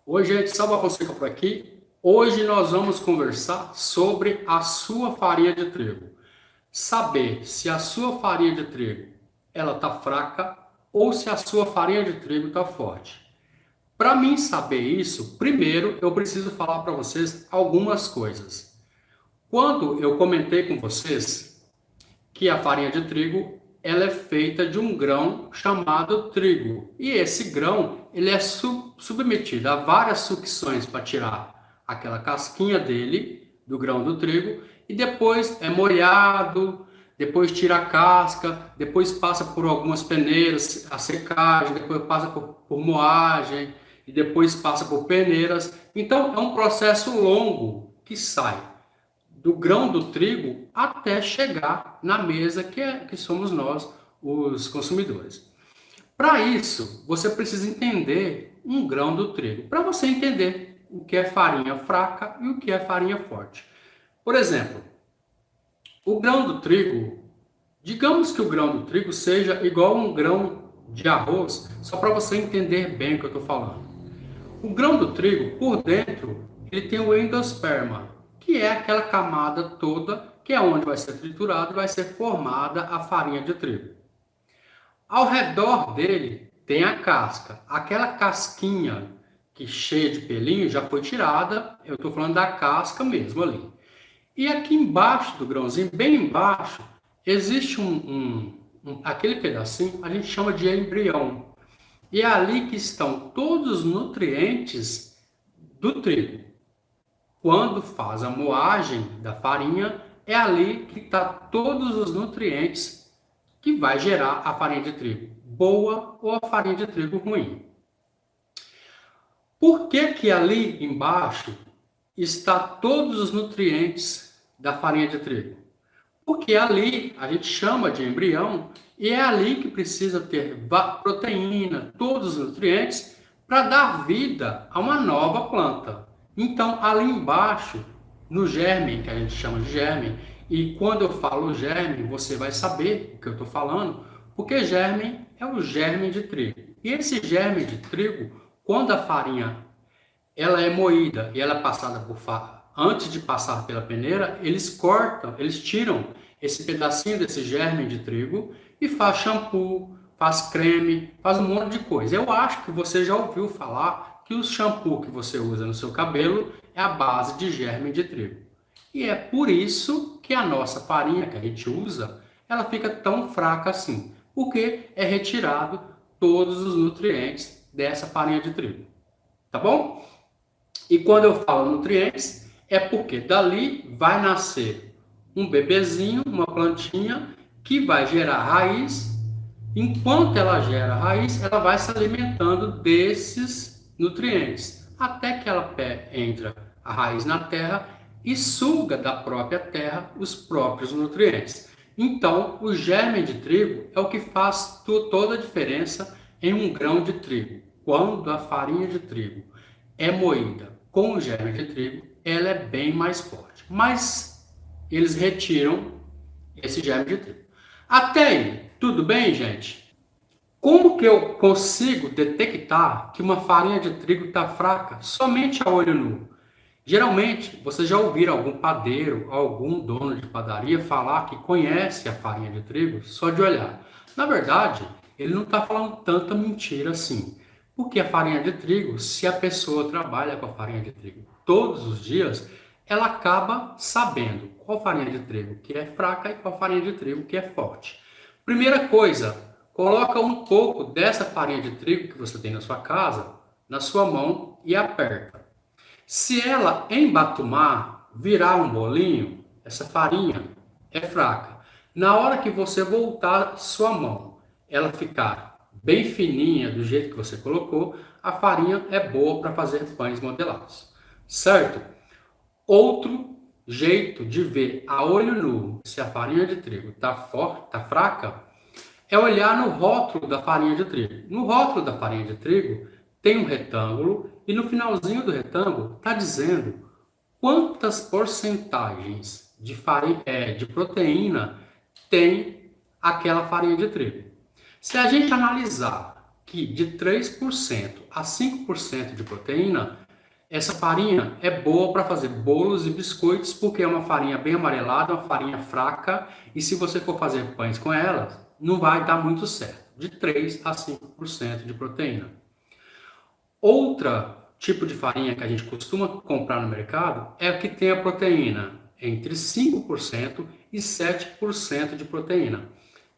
Oi, gente, Salva Fonseca por aqui. Hoje nós vamos conversar sobre a sua farinha de trigo. Saber se a sua farinha de trigo ela tá fraca ou se a sua farinha de trigo tá forte. Para mim saber isso, primeiro eu preciso falar para vocês algumas coisas. Quando eu comentei com vocês que a farinha de trigo ela é feita de um grão chamado trigo. E esse grão ele é submetido a várias sucções para tirar aquela casquinha dele, do grão do trigo, e depois é molhado, depois tira a casca, depois passa por algumas peneiras, a secagem, depois passa por moagem, e depois passa por peneiras. Então é um processo longo que sai do grão do trigo até chegar na mesa que somos nós, os consumidores. Para isso, você precisa entender um grão do trigo, para você entender o que é farinha fraca e o que é farinha forte. Por exemplo, o grão do trigo, digamos que o grão do trigo seja igual a um grão de arroz, só para você entender bem o que eu estou falando. O grão do trigo, por dentro, ele tem o endosperma, que é aquela camada toda que é onde vai ser triturado e vai ser formada a farinha de trigo. Ao redor dele tem a casca. Aquela casquinha que cheia de pelinho já foi tirada, eu estou falando da casca mesmo ali. E aqui embaixo do grãozinho, bem embaixo, existe aquele pedacinho, a gente chama de embrião. E é ali que estão todos os nutrientes do trigo. Quando faz a moagem da farinha, é ali que está todos os nutrientes que vai gerar a farinha de trigo boa ou a farinha de trigo ruim. Por que que ali embaixo está todos os nutrientes da farinha de trigo? Porque ali a gente chama de embrião e é ali que precisa ter proteína, todos os nutrientes para dar vida a uma nova planta. Então, ali embaixo, no germe, que a gente chama de germe, e quando eu falo germe, você vai saber o que eu estou falando, porque germe é o germe de trigo. E esse germe de trigo, quando a farinha ela é moída e ela é passada por antes de passar pela peneira, eles cortam, eles tiram esse pedacinho desse germe de trigo e faz shampoo, faz creme, faz um monte de coisa. Eu acho que você já ouviu falar que o shampoo que você usa no seu cabelo é a base de germe de trigo. E é por isso que a nossa farinha que a gente usa, ela fica tão fraca assim, porque é retirado todos os nutrientes dessa farinha de trigo. Tá bom? E quando eu falo nutrientes, é porque dali vai nascer um bebezinho, uma plantinha, que vai gerar raiz. Enquanto ela gera raiz, ela vai se alimentando desses nutrientes, até que ela entra a raiz na terra e suga da própria terra os próprios nutrientes. Então, o germe de trigo é o que faz toda a diferença em um grão de trigo. Quando a farinha de trigo é moída com o germe de trigo, ela é bem mais forte. Mas eles retiram esse germe de trigo. Até aí, tudo bem, gente? Como que eu consigo detectar que uma farinha de trigo está fraca somente a olho nu? Geralmente, vocês já ouviram algum padeiro, algum dono de padaria falar que conhece a farinha de trigo só de olhar. Na verdade, ele não está falando tanta mentira assim. Porque a farinha de trigo, se a pessoa trabalha com a farinha de trigo todos os dias, ela acaba sabendo qual farinha de trigo que é fraca e qual farinha de trigo que é forte. Primeira coisa, coloca um pouco dessa farinha de trigo que você tem na sua casa na sua mão e aperta. Se ela embatumar, virar um bolinho, essa farinha é fraca. Na hora que você voltar sua mão, ela ficar bem fininha do jeito que você colocou, a farinha é boa para fazer pães modelados. Certo? Outro jeito de ver a olho nu se a farinha de trigo está forte, está fraca, é olhar no rótulo da farinha de trigo. No rótulo da farinha de trigo tem um retângulo e no finalzinho do retângulo está dizendo quantas porcentagens de proteína tem aquela farinha de trigo. Se a gente analisar que de 3% a 5% de proteína, essa farinha é boa para fazer bolos e biscoitos, porque é uma farinha bem amarelada, uma farinha fraca, e se você for fazer pães com ela, não vai dar muito certo. De 3 a 5% de proteína. Outra tipo de farinha que a gente costuma comprar no mercado é a que tem a proteína entre 5% e 7% de proteína.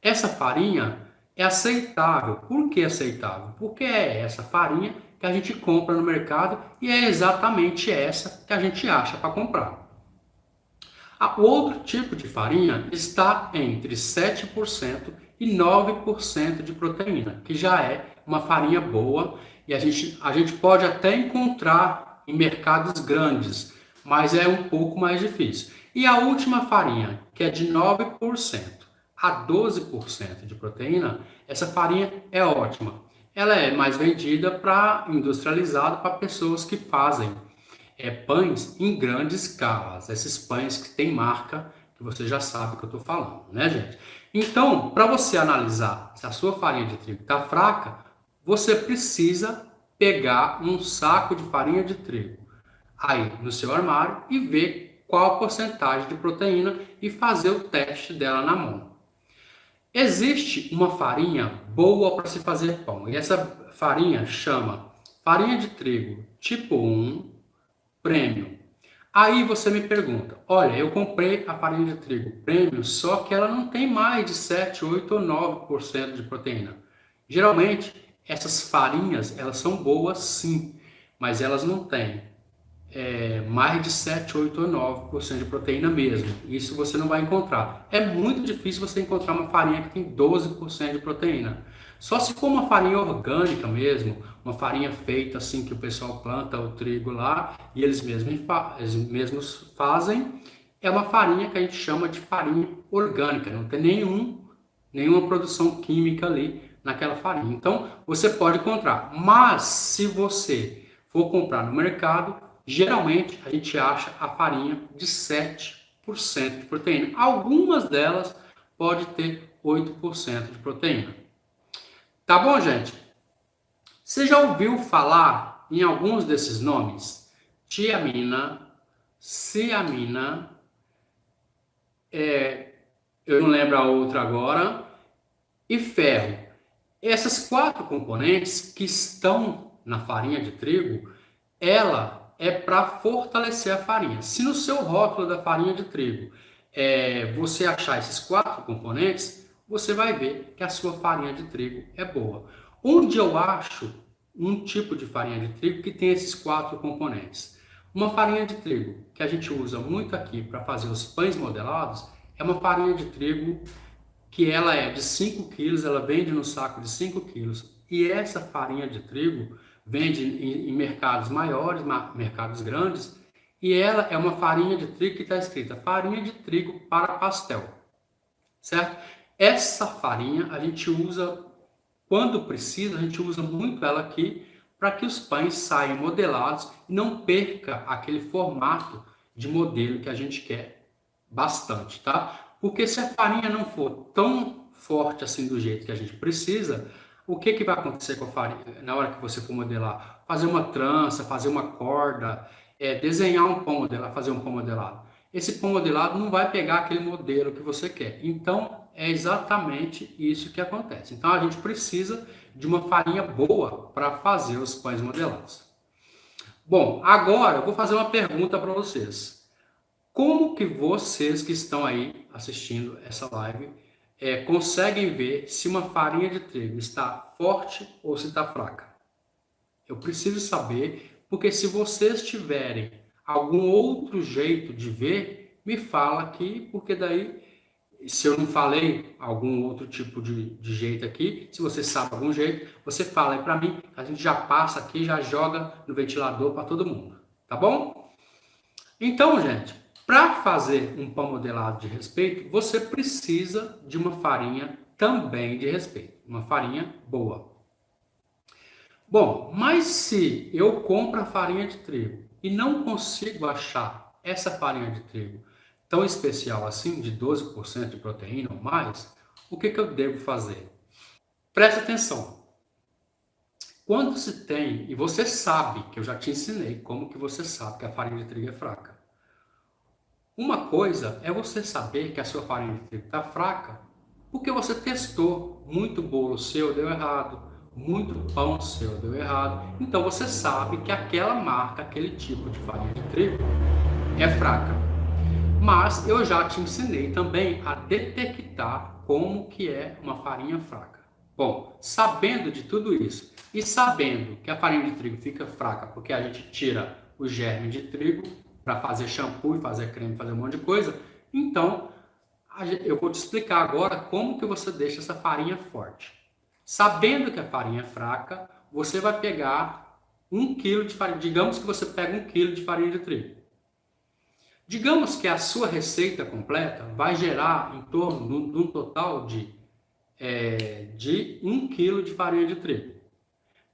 Essa farinha é aceitável. Por que aceitável? Porque é essa farinha que a gente compra no mercado e é exatamente essa que a gente acha para comprar. O outro tipo de farinha está entre 7% e 9% de proteína, que já é uma farinha boa e a gente pode até encontrar em mercados grandes, mas é um pouco mais difícil. E a última farinha, que é de 9% a 12% de proteína, essa farinha é ótima. Ela é mais vendida para industrializada para pessoas que fazem pães em grandes escalas. Esses pães que tem marca, que você já sabe que eu estou falando, né, gente? Então, para você analisar se a sua farinha de trigo está fraca, você precisa pegar um saco de farinha de trigo aí no seu armário e ver qual a porcentagem de proteína e fazer o teste dela na mão. Existe uma farinha boa para se fazer pão, e essa farinha chama farinha de trigo tipo 1 Premium. Aí você me pergunta, olha, eu comprei a farinha de trigo Premium, só que ela não tem mais de 7, 8 ou 9% de proteína. Geralmente, essas farinhas, elas são boas sim, mas elas não têm mais de 7, 8 ou 9% de proteína mesmo. Isso você não vai encontrar. É muito difícil você encontrar uma farinha que tem 12% de proteína. Só se for uma farinha orgânica mesmo, uma farinha feita assim que o pessoal planta o trigo lá e eles mesmos fazem, é uma farinha que a gente chama de farinha orgânica, não tem nenhuma produção química ali naquela farinha. Então, você pode encontrar, mas se você for comprar no mercado, geralmente a gente acha a farinha de 7% de proteína. Algumas delas pode ter 8% de proteína. Tá bom, gente? Você já ouviu falar em alguns desses nomes? Tiamina, ciamina, eu não lembro a outra agora, e ferro. Essas quatro componentes que estão na farinha de trigo, ela é para fortalecer a farinha. Se no seu rótulo da farinha de trigo você achar esses quatro componentes, você vai ver que a sua farinha de trigo é boa. Onde eu acho um tipo de farinha de trigo que tem esses quatro componentes? Uma farinha de trigo que a gente usa muito aqui para fazer os pães modelados é uma farinha de trigo que ela é de 5 quilos, ela vende no saco de 5 quilos. E essa farinha de trigo vende em mercados maiores, mercados grandes, e ela é uma farinha de trigo que está escrita farinha de trigo para pastel, certo? Essa farinha a gente usa, quando precisa, a gente usa muito ela aqui para que os pães saiam modelados e não perca aquele formato de modelo que a gente quer bastante, tá? Porque se a farinha não for tão forte assim do jeito que a gente precisa, o que vai acontecer com a farinha na hora que você for modelar? Fazer uma trança, fazer uma corda, desenhar um pão modelado, fazer um pão modelado. Esse pão modelado não vai pegar aquele modelo que você quer. Então, é exatamente isso que acontece. Então, a gente precisa de uma farinha boa para fazer os pães modelados. Bom, agora eu vou fazer uma pergunta para vocês. Como que vocês que estão aí assistindo essa live conseguem ver se uma farinha de trigo está forte ou se está fraca? Eu preciso saber, porque se vocês tiverem algum outro jeito de ver, me fala aqui, porque daí, se eu não falei algum outro tipo de jeito aqui, se você sabe algum jeito, você fala aí para mim, a gente já passa aqui, já joga no ventilador para todo mundo, tá bom? Então, gente, para fazer um pão modelado de respeito, você precisa de uma farinha também de respeito, uma farinha boa. Bom, mas se eu compro a farinha de trigo e não consigo achar essa farinha de trigo tão especial assim, de 12% de proteína ou mais, o que eu devo fazer? Presta atenção. Quando se tem, e você sabe, que eu já te ensinei como que você sabe que a farinha de trigo é fraca. Uma coisa é você saber que a sua farinha de trigo está fraca porque você testou. Muito bolo seu deu errado, muito pão seu deu errado. Então você sabe que aquela marca, aquele tipo de farinha de trigo é fraca. Mas eu já te ensinei também a detectar como que é uma farinha fraca. Bom, sabendo de tudo isso e sabendo que a farinha de trigo fica fraca porque a gente tira o germe de trigo para fazer shampoo e fazer creme, fazer um monte de coisa, então eu vou te explicar agora como que você deixa essa farinha forte. Sabendo que a farinha é fraca, você vai pegar 1 quilo de farinha. Digamos que você pega 1 quilo de farinha de trigo. Digamos que a sua receita completa vai gerar em torno de um total de 1 quilo de farinha de trigo.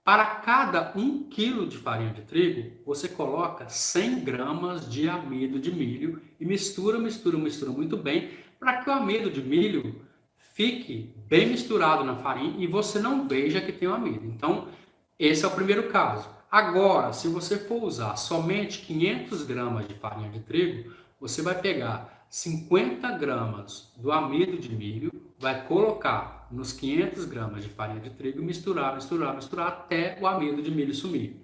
Para cada 1 quilo de farinha de trigo, você coloca 100 gramas de amido de milho e mistura muito bem para que o amido de milho fique bem misturado na farinha e você não veja que tem o amido. Então, esse é o primeiro caso. Agora, se você for usar somente 500 gramas de farinha de trigo, você vai pegar 50 gramas do amido de milho, vai colocar nos 500 gramas de farinha de trigo, misturar até o amido de milho sumir.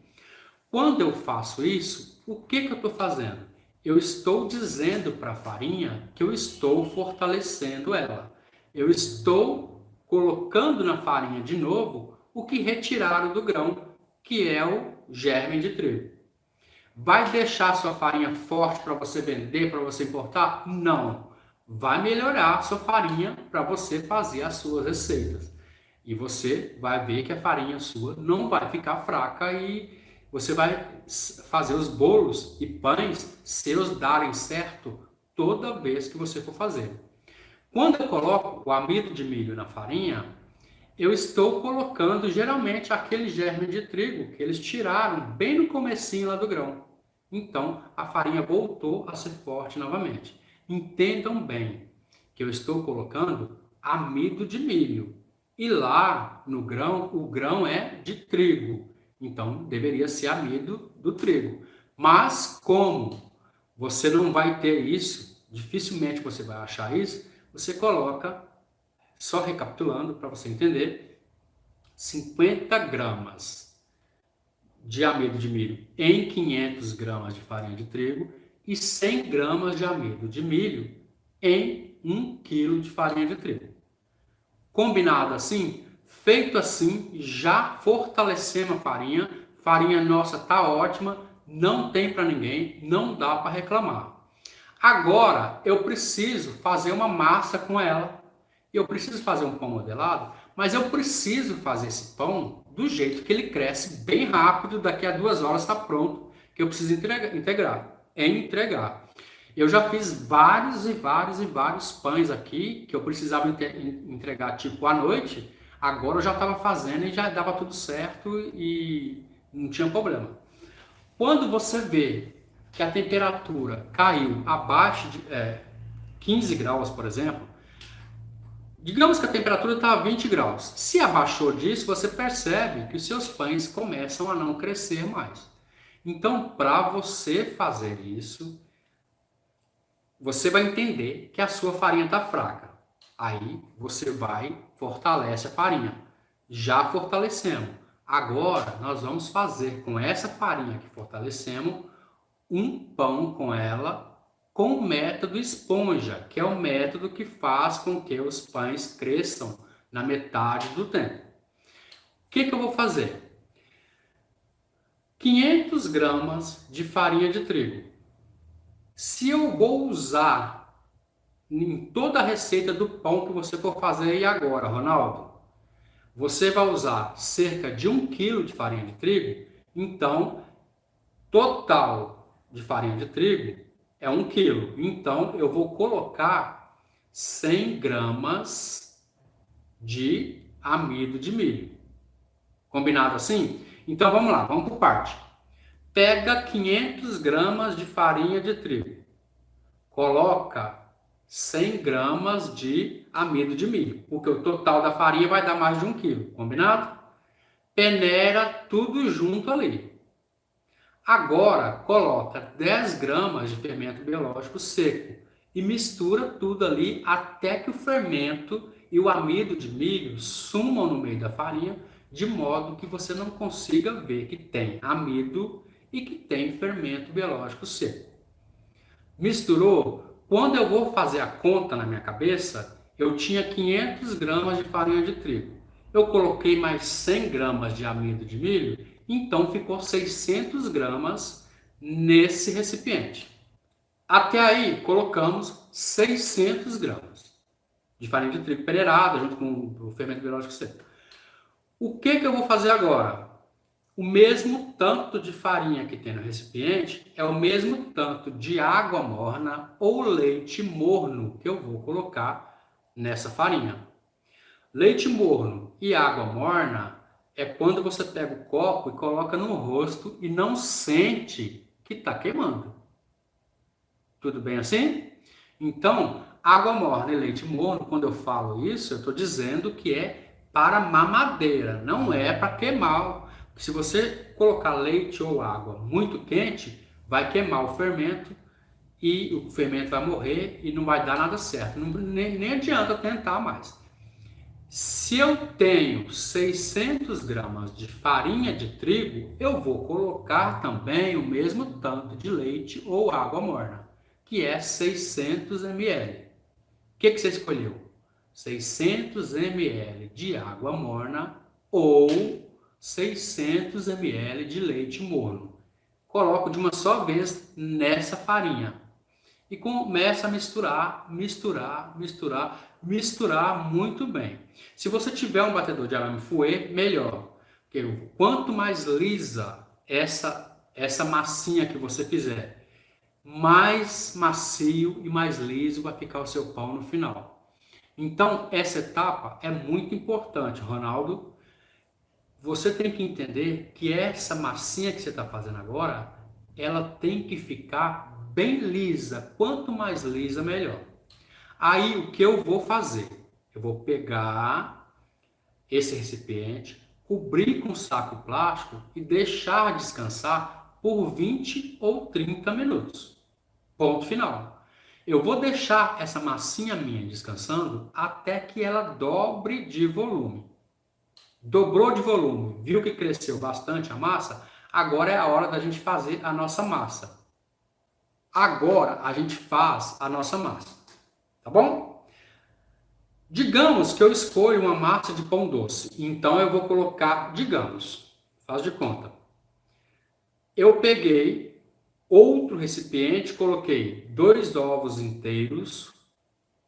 Quando eu faço isso, o que eu estou fazendo? Eu estou dizendo para a farinha que eu estou fortalecendo ela. Eu estou colocando na farinha de novo o que retiraram do grão, que é o germe de trigo. Vai deixar sua farinha forte para você vender, para você importar? Não. Vai melhorar a sua farinha para você fazer as suas receitas. E você vai ver que a farinha sua não vai ficar fraca e você vai fazer os bolos e pães seus darem certo toda vez que você for fazer. Quando eu coloco o amido de milho na farinha, eu estou colocando geralmente aquele germe de trigo que eles tiraram bem no comecinho lá do grão. Então, a farinha voltou a ser forte novamente. Entendam bem que eu estou colocando amido de milho. E lá no grão, o grão é de trigo. Então, deveria ser amido do trigo. Mas, como você não vai ter isso, dificilmente você vai achar isso, você coloca, só recapitulando para você entender, 50 gramas de amido de milho em 500 gramas de farinha de trigo e 100 gramas de amido de milho em 1 quilo de farinha de trigo. Combinado assim? Feito assim, já fortalecemos a farinha. Farinha nossa tá ótima, não tem para ninguém, não dá para reclamar. Agora eu preciso fazer uma massa com ela. Eu preciso fazer um pão modelado, mas eu preciso fazer esse pão do jeito que ele cresce bem rápido. Daqui a 2 horas está pronto, que eu preciso entregar. Eu já fiz vários e vários pães aqui que eu precisava entregar tipo à noite. Agora eu já estava fazendo e já dava tudo certo e não tinha problema. Quando você vê que a temperatura caiu abaixo de 15 graus, por exemplo, digamos que a temperatura está a 20 graus. Se abaixou disso, você percebe que os seus pães começam a não crescer mais. Então, para você fazer isso, você vai entender que a sua farinha está fraca. Aí você vai, fortalece a farinha. Já fortalecemos. Agora nós vamos fazer com essa farinha que fortalecemos um pão com ela com o método esponja, que é o método que faz com que os pães cresçam na metade do tempo. O que eu vou fazer? 500 gramas de farinha de trigo. Se eu vou usar em toda a receita do pão que você for fazer aí agora, Ronaldo, você vai usar cerca de 1 quilo de farinha de trigo, então, total de farinha de trigo é 1 quilo. Então, eu vou colocar 100 gramas de amido de milho. Combinado assim? Então, vamos lá, vamos por parte. Pega 500 gramas de farinha de trigo. Coloca 100 gramas de amido de milho, porque o total da farinha vai dar mais de 1 quilo. Combinado? peneira tudo junto ali. Agora, coloca 10 gramas de fermento biológico seco e mistura tudo ali até que o fermento e o amido de milho sumam no meio da farinha, de modo que você não consiga ver que tem amido e que tem fermento biológico seco. Misturou? Quando eu vou fazer a conta na minha cabeça, eu tinha 500 gramas de farinha de trigo. Eu coloquei mais 100 gramas de amido de milho, então ficou 600 gramas nesse recipiente. Até aí, colocamos 600 gramas de farinha de trigo peneirada, junto com o fermento biológico seco. O que eu vou fazer agora? O mesmo tanto de farinha que tem no recipiente é o mesmo tanto de água morna ou leite morno que eu vou colocar nessa farinha. Leite morno e água morna é quando você pega o copo e coloca no rosto e não sente que está queimando. Tudo bem assim? Então, água morna e leite morno, quando eu falo isso, eu estou dizendo que é para mamadeira, não é para queimar. Se você colocar leite ou água muito quente, vai queimar o fermento e o fermento vai morrer e não vai dar nada certo. Nem adianta tentar mais. Se eu tenho 600 gramas de farinha de trigo, eu vou colocar também o mesmo tanto de leite ou água morna, que é 600 ml. O que você escolheu? 600 ml de água morna ou 600 ml de leite morno. Coloco de uma só vez nessa farinha e começa a misturar muito bem. Se você tiver um batedor de arame fouet, melhor. Porque quanto mais lisa essa massinha que você fizer, mais macio e mais liso vai ficar o seu pão no final. Então, essa etapa é muito importante, Ronaldo. Você tem que entender que essa massinha que você está fazendo agora, ela tem que ficar bem lisa. Quanto mais lisa, melhor. Aí, o que eu vou fazer? Eu vou pegar esse recipiente, cobrir com saco plástico e deixar descansar por 20 ou 30 minutos. Ponto final. Eu vou deixar essa massinha minha descansando até que ela dobre de volume. Dobrou de volume, viu que cresceu bastante a massa? Agora é a hora da gente fazer a nossa massa. Agora a gente faz a nossa massa, tá bom? Digamos que eu escolho uma massa de pão doce, então eu vou colocar, faz de conta. Eu peguei outro recipiente, coloquei 2 ovos inteiros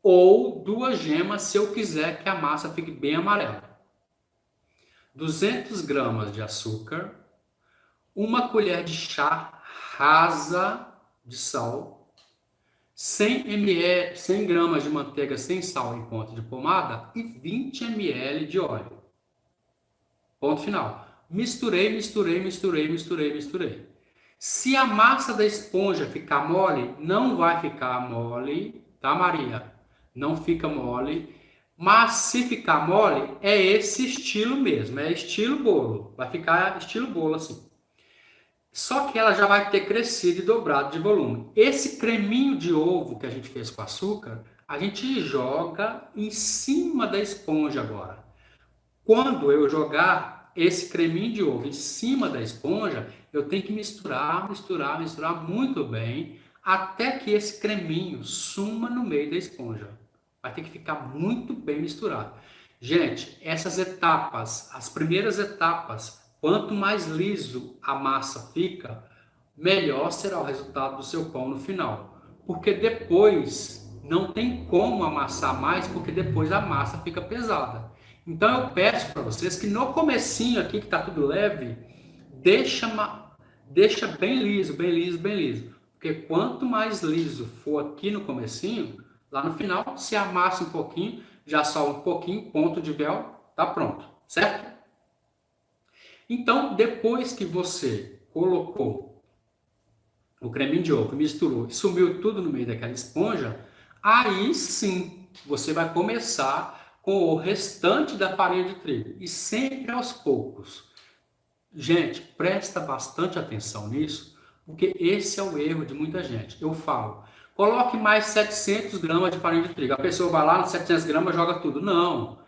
ou 2 gemas se eu quiser que a massa fique bem amarela. 200 gramas de açúcar, 1 colher de chá rasa de sal, 100 gramas de manteiga sem sal em ponto de pomada e 20 ml de óleo. Ponto final. Misturei. Se a massa da esponja ficar mole, não vai ficar mole, tá, Maria? Não fica mole. Mas se ficar mole, é esse estilo mesmo, é estilo bolo. Vai ficar estilo bolo assim. Só que ela já vai ter crescido e dobrado de volume. Esse creminho de ovo que a gente fez com açúcar, a gente joga em cima da esponja agora. Quando eu jogar esse creminho de ovo em cima da esponja, eu tenho que misturar muito bem, até que esse creminho suma no meio da esponja. Vai ter que ficar muito bem misturado. Gente, essas etapas, as primeiras etapas, quanto mais liso a massa fica, melhor será o resultado do seu pão no final. Porque depois não tem como amassar mais, porque depois a massa fica pesada. Então eu peço para vocês que no comecinho aqui, que está tudo leve, deixa bem liso. Porque quanto mais liso for aqui no comecinho, lá no final, se amassa um pouquinho, já só um pouquinho, ponto de véu, tá pronto, certo? Então, depois que você colocou o creminho de ovo, misturou e sumiu tudo no meio daquela esponja, aí sim você vai começar com o restante da farinha de trigo. E sempre aos poucos. Gente, presta bastante atenção nisso, porque esse é o erro de muita gente. Eu falo, coloque mais 700 gramas de farinha de trigo. A pessoa vai lá, 700 gramas, joga tudo. Não.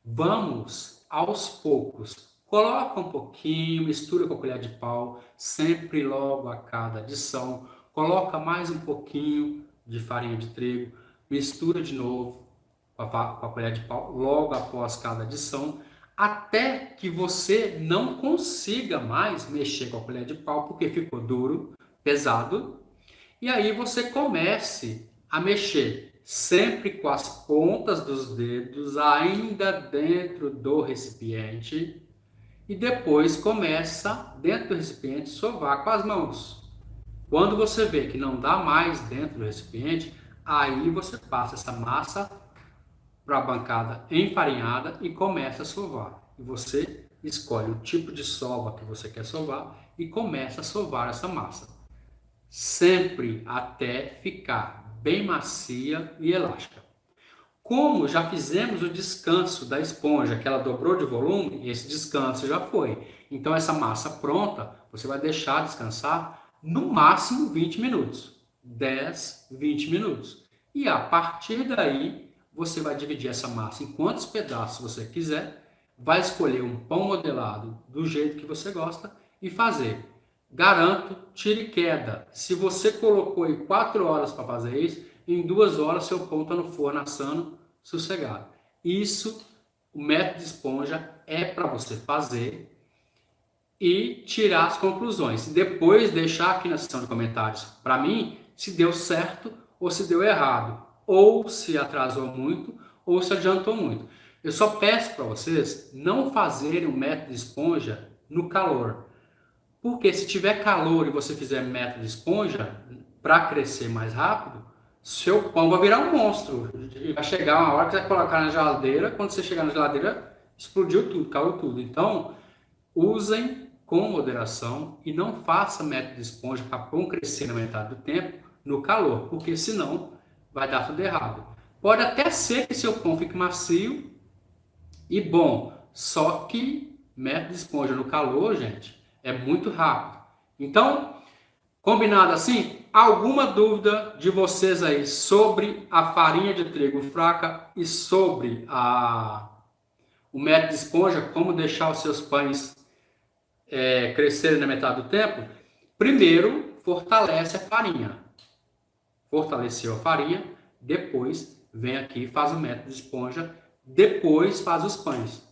Vamos aos poucos. Coloca um pouquinho, mistura com a colher de pau, sempre logo a cada adição. Coloca mais um pouquinho de farinha de trigo, mistura de novo com a colher de pau, logo após cada adição, até que você não consiga mais mexer com a colher de pau, porque ficou duro, pesado, e aí você comece a mexer, sempre com as pontas dos dedos ainda dentro do recipiente, e depois começa, dentro do recipiente, sovar com as mãos. Quando você vê que não dá mais dentro do recipiente, aí você passa essa massa para a bancada enfarinhada e começa a sovar. E você escolhe o tipo de sova que você quer sovar e começa a sovar essa massa. Sempre até ficar bem macia e elástica. Como já fizemos o descanso da esponja, que ela dobrou de volume, esse descanso já foi. Então essa massa pronta, você vai deixar descansar no máximo 20 minutos. 10, 20 minutos. E a partir daí, você vai dividir essa massa em quantos pedaços você quiser, vai escolher um pão modelado do jeito que você gosta e fazer. Garanto, tire e queda. Se você colocou aí 4 horas para fazer isso, em 2 horas seu pão está no forno assando, sossegado. Isso, o método de esponja é para você fazer e tirar as conclusões. Depois deixar aqui na seção de comentários para mim se deu certo ou se deu errado, ou se atrasou muito ou se adiantou muito. Eu só peço para vocês não fazerem o método de esponja no calor. Porque se tiver calor e você fizer método de esponja, para crescer mais rápido, seu pão vai virar um monstro. E vai chegar uma hora que você vai colocar na geladeira, quando você chegar na geladeira, explodiu tudo, caiu tudo. Então, usem com moderação e não faça método de esponja para pão crescer na metade do tempo no calor, porque senão vai dar tudo errado. Pode até ser que seu pão fique macio e bom, só que método de esponja no calor, gente, é muito rápido. Então, combinado assim? Alguma dúvida de vocês aí sobre a farinha de trigo fraca e sobre o método de esponja, como deixar os seus pães crescerem na metade do tempo? Primeiro, fortalece a farinha. Fortaleceu a farinha, depois vem aqui e faz o método de esponja, depois faz os pães.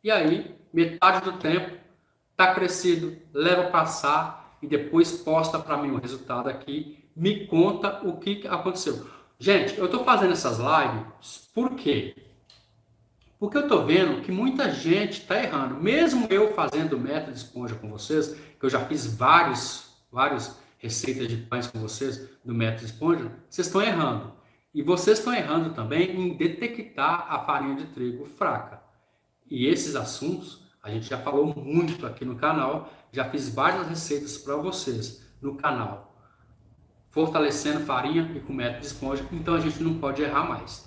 E aí, metade do tempo, está crescido, leva a passar e depois posta para mim o resultado aqui, me conta o que aconteceu. Gente, eu estou fazendo essas lives por quê? Porque eu estou vendo que muita gente está errando. Mesmo eu fazendo o método de esponja com vocês, que eu já fiz várias receitas de pães com vocês do método de esponja, vocês estão errando. E vocês estão errando também em detectar a farinha de trigo fraca. E esses assuntos a gente já falou muito aqui no canal, já fiz várias receitas para vocês no canal, fortalecendo farinha e com método de esponja, então a gente não pode errar mais.